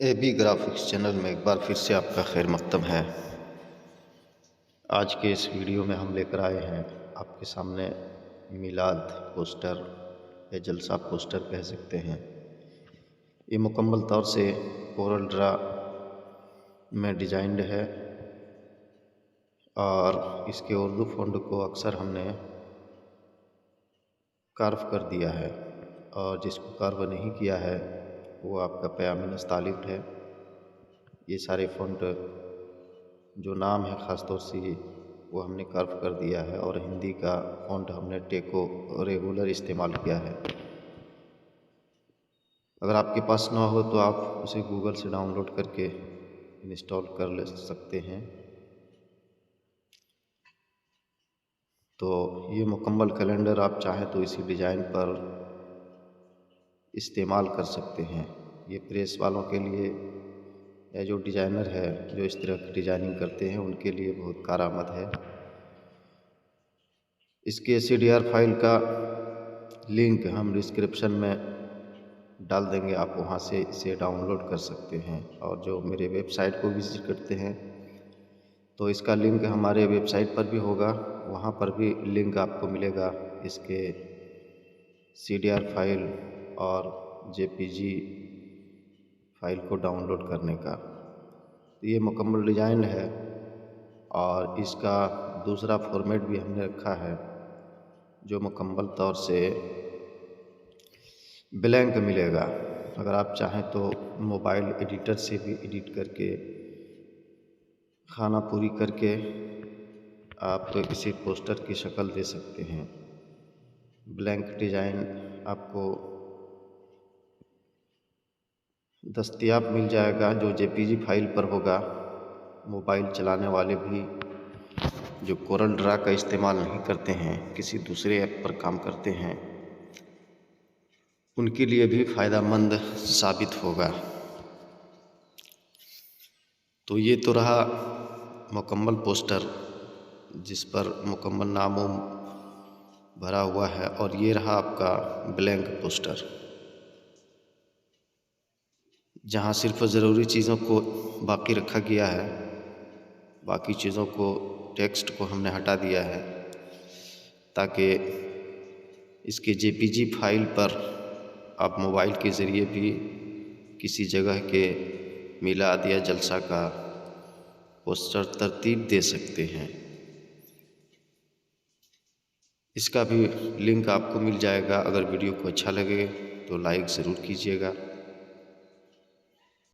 AB graphics channel में एक बार फिर से आपका खैर मकदम है। आज के इस वीडियो में हम लेकर आए हैं आपके सामने मिलाद पोस्टर या जलसा पोस्टर कह सकते हैं। ये मुकम्मल तौर से कोरल ड्रा में डिजाइंड है और इसके उर्दू फ़ॉन्ट को अक्सर हमने कार्व कर दिया है और जिसको कार्व नहीं किया है वो आपका पयामी नस्तालिक है। ये सारे फ़ॉन्ट जो नाम है ख़ास तौर से वो हमने कर्व कर दिया है और हिंदी का फ़ॉन्ट हमने टेको रेगुलर इस्तेमाल किया है। अगर आपके पास ना हो तो आप उसे गूगल से डाउनलोड करके इंस्टॉल कर ले सकते हैं। तो ये मुकम्मल कैलेंडर आप चाहें तो इसी डिज़ाइन पर इस्तेमाल कर सकते हैं। ये प्रेस वालों के लिए या जो डिज़ाइनर है जो इस तरह की डिज़ाइनिंग करते हैं उनके लिए बहुत कारआमद है। इसके CDR फाइल का लिंक हम डिस्क्रिप्शन में डाल देंगे, आप वहां से इसे डाउनलोड कर सकते हैं। और जो मेरे वेबसाइट को विजिट करते हैं तो इसका लिंक हमारे वेबसाइट पर भी होगा, वहां पर भी लिंक आपको मिलेगा इसके CDR फाइल और JPG फाइल को डाउनलोड करने का। तो ये मुकम्मल डिज़ाइन है और इसका दूसरा फॉर्मेट भी हमने रखा है जो मुकम्मल तौर से ब्लैंक मिलेगा। अगर आप चाहें तो मोबाइल एडिटर से भी एडिट करके खाना पूरी करके आप इसे पोस्टर की शक्ल दे सकते हैं। ब्लैंक डिज़ाइन आपको दस्तयाब मिल जाएगा जो JPG फाइल पर होगा। मोबाइल चलाने वाले भी जो कोरल ड्रा का इस्तेमाल नहीं करते हैं, किसी दूसरे ऐप पर काम करते हैं, उनके लिए भी फ़ायदेमंद साबित होगा। तो ये तो रहा मुकम्मल पोस्टर जिस पर मुकम्मल नाम भरा हुआ है, और ये रहा आपका ब्लैंक पोस्टर जहाँ सिर्फ ज़रूरी चीज़ों को बाकी रखा गया है, बाकी चीज़ों को टेक्स्ट को हमने हटा दिया है ताकि इसके JPG फाइल पर आप मोबाइल के ज़रिए भी किसी जगह के मिलाद या जलसा का पोस्टर तरतीब दे सकते हैं। इसका भी लिंक आपको मिल जाएगा। अगर वीडियो को अच्छा लगे तो लाइक ज़रूर कीजिएगा।